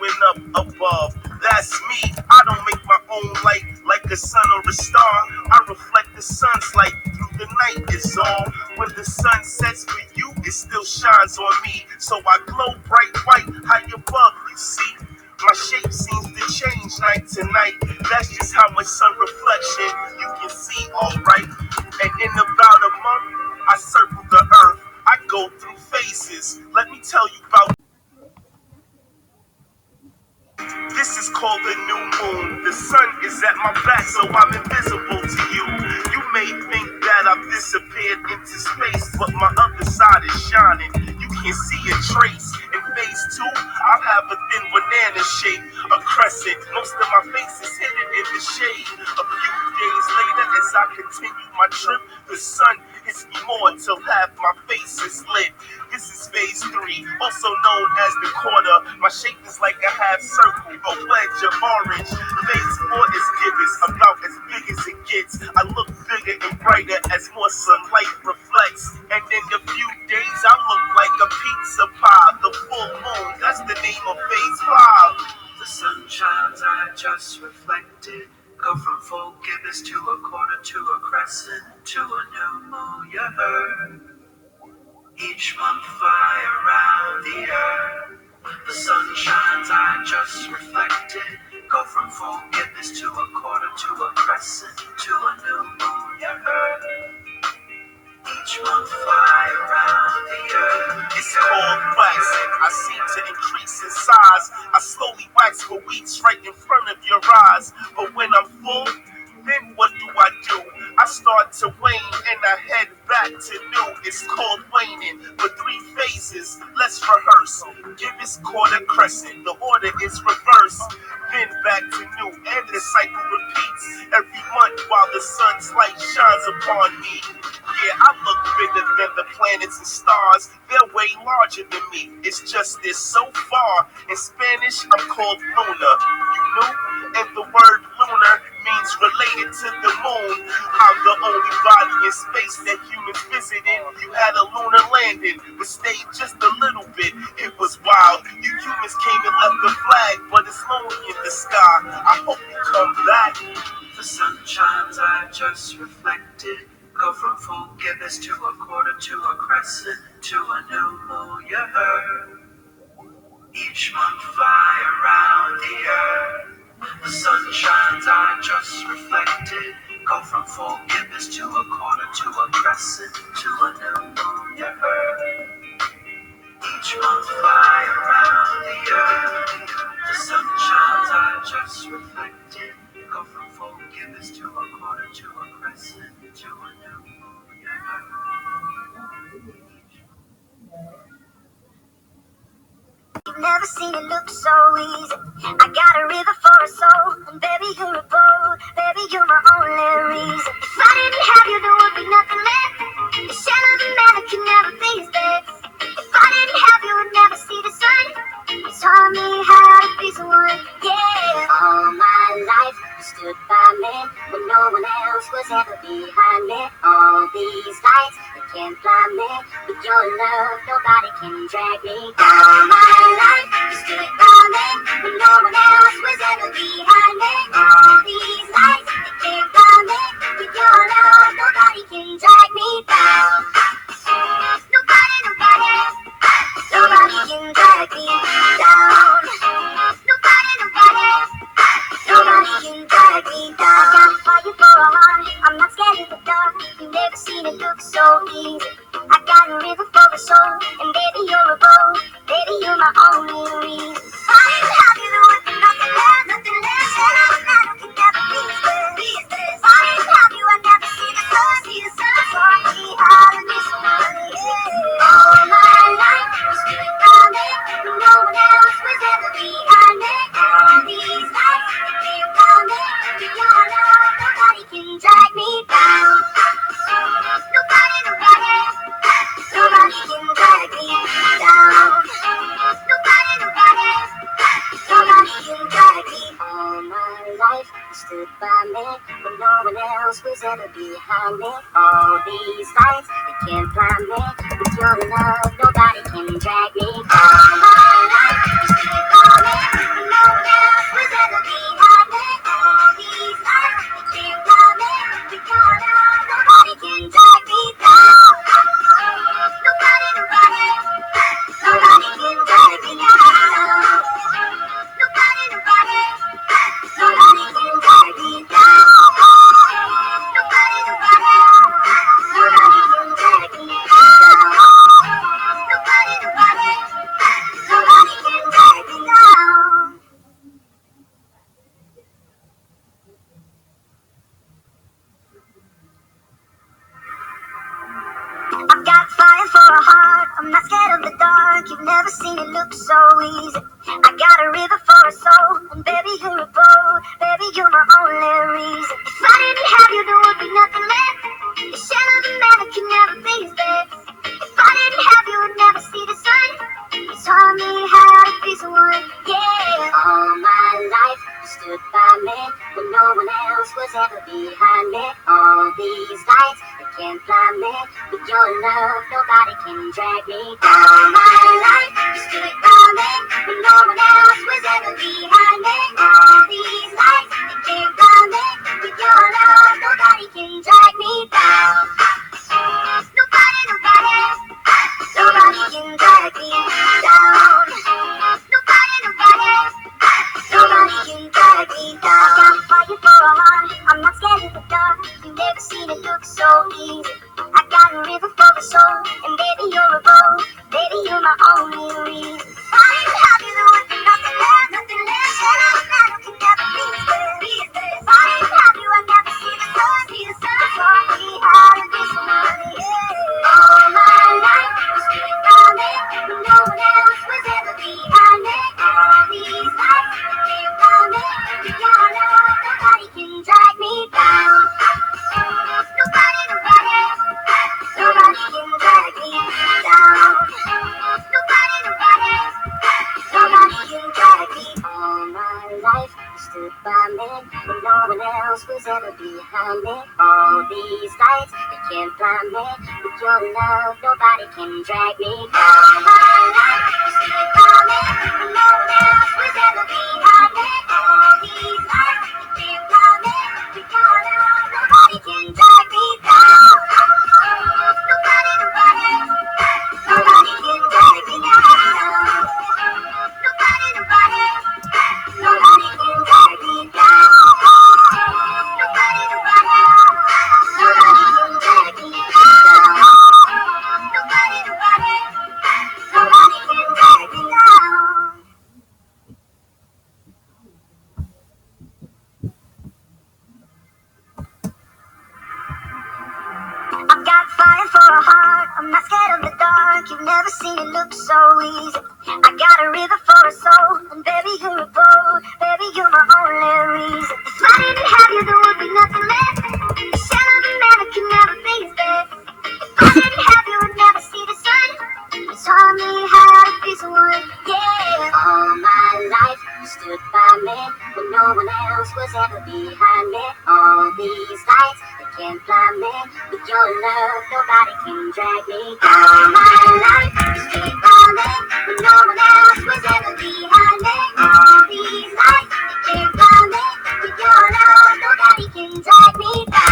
glowing up above. That's me. I don't make my own light like a sun or a star. I reflect the sun's light through the night is all. When the sun sets for you, it still shines on me. So I glow bright white high above, you see. My shape seems to change night to night. That's just how much sun reflection you can see, alright. And in about a month, I circle the earth. I go through phases. Let me tell you about. This is called the new moon. The sun is at my back, so I'm invisible to you. You may think that I've disappeared into space, but my other side is shining. You can see a trace. In phase 2, I'll have a thin banana shape, a crescent. Most of my face is hidden in the shade. A few days later, as I continue my trip, the sun hits me more till half my face is lit. This is phase 3, also known as the quarter. My shape is like a half circle, a wedge of orange. Phase 4 is gibbous, about as big as it gets. I look bigger and brighter as more sunlight reflects. And in a few days, I look like a pizza pie. The full moon, that's the name of phase 5. The sun shines, I just reflected. Go from full gibbous to a quarter to a crescent to a new moon, you heard. Each month fly around the earth. The sun shines, I just reflected. Go from full gibbous to a quarter to a crescent to a new moon, you heard. Each month fly around the earth. It's called waxing. I seem to increase in size. I slowly wax for weeks right in front of your eyes. But when I'm full, then what do? I start to wane and I head back to new. It's called waning. For 3 phases, let's rehearse. Gibbous, quarter, crescent. The order is reversed. Then back to new, and the cycle repeats every month while the sun's light shines upon me. Yeah, I look bigger than the planets and stars. They're way larger than me. It's just this so far. In Spanish, I'm called Luna. You knew? And the word lunar means related to the moon. I'm the only body in space that humans visited. You had a lunar landing, but stayed just a little bit. It was wild. You humans came and left the flag, but it's lonely in the sky. I hope you come back. The sun shines, I just reflected. Go from full gibbous to a quarter to a crescent to a new moon, you heard. Each month fly around the earth. The sun shines, I just reflected. Go from full gibbous to a quarter to a crescent to a new moon, you heard. Each month fly around the earth. The sun shines, I just reflected. Go from full gibbous to a quarter to a crescent to a new moon, you heard. You've never seen it look so easy. I got a river for a soul, and baby you're a boat, baby you're my only reason. If I didn't have you, there would be nothing left. The shell of a man that could never be his best. If I didn't have you, I'd never see the sun. You taught me how to be someone, yeah. All my life you stood by me when no one else was ever behind me. All these lights that can't blind me. With your love, nobody can drag me. All my life you stood by me when no one else was ever behind me. All these lights that can't blind me. With your love, nobody can drag me down. Nobody can drag me down. Nobody, can drag me down. I got fire for a heart, I'm not scared of the dark. You've never seen it look so easy. I got a river for a soul, and baby you're a boat, baby you're my only reason. If I didn't have you, there would be nothing left, nothing left. Shut up, man, who can never be as good. If I didn't have you, I'd never see the sun, see the sun. Taught me how to be someone, yeah. All my life you stood by me when no one else was ever behind me. All these lights that came down me. With your love, nobody can drag me down. Nobody can drag me down. Nobody can drag me. All my life you stood by me when no one else was ever behind me. All these lights that can't blind me. With your love, nobody can drag me. All my life you stood by me. I'm not scared of the dark. You've never seen it look so easy. I got a river for a soul, and baby, you're a boat. Baby, you're my only reason. If I didn't have you, there would be nothing left. The shell of a man that can never be his best. If I didn't have you, I'd never see the sun. You taught me how to be someone, yeah. All my life, you stood by me when no one else was ever behind me. All these lights, they can't blind me. With your love, nobody can drag me. All my life, you stood by me when no one else was ever behind me. All these lights, they can't blind me. With your love, nobody can drag me down. Nobody, nobody. Nobody can drag me down. Nobody, nobody. Nobody can drag me down. I got fire for a heart. I'm not scared of the dark. You've never seen it look so easy. I got a river for a soul, and baby, you're a boat. Baby, you're my only reason. If I didn't have you, there would be nothing left, nothing left. Shut up, man, who can never be his best. If I didn't have you, I'd never see the sun. See the sun. Taught me how to be somebody, yeah. All my life, you stood by me when no one else was ever behind me. All these lights, they can't blind me. With your love, nobody can drag me down. Nobody, nobody. Nobody can drag me down. Nobody, nobody. Nobody can drag me. All my life, you stood by me when no one else was ever behind me. All these lights, they can't blind me. With your love, nobody can drag me. All my life, you stood by me when no one else was ever behind me. All these lights, they can't blind me. With your love, nobody can drag me down. Nobody, nobody. Nobody can drag me down. Nobody, nobody. Nobody can drag me down. Nobody, nobody. Nobody can drag me down. Nobody, nobody. Nobody can drag me down. I've got fire for a heart. I'm not scared of the dark. You've never seen it look so easy. I got a river for a soul, and baby, you're a boat. Baby, you're my only reason. If I didn't have you, there would be nothing left. The shell of a man that can never be his best. If I didn't have you, I'd never see the sun. You taught me how to be someone, yeah. All my life, you stood by me when no one else was ever behind me. All these lights, they can't blind me. With your love, nobody can drag me. All my life, you stood by me when no one else was ever behind me. All these lights, they can't blind me. With your love, nobody can drag me down.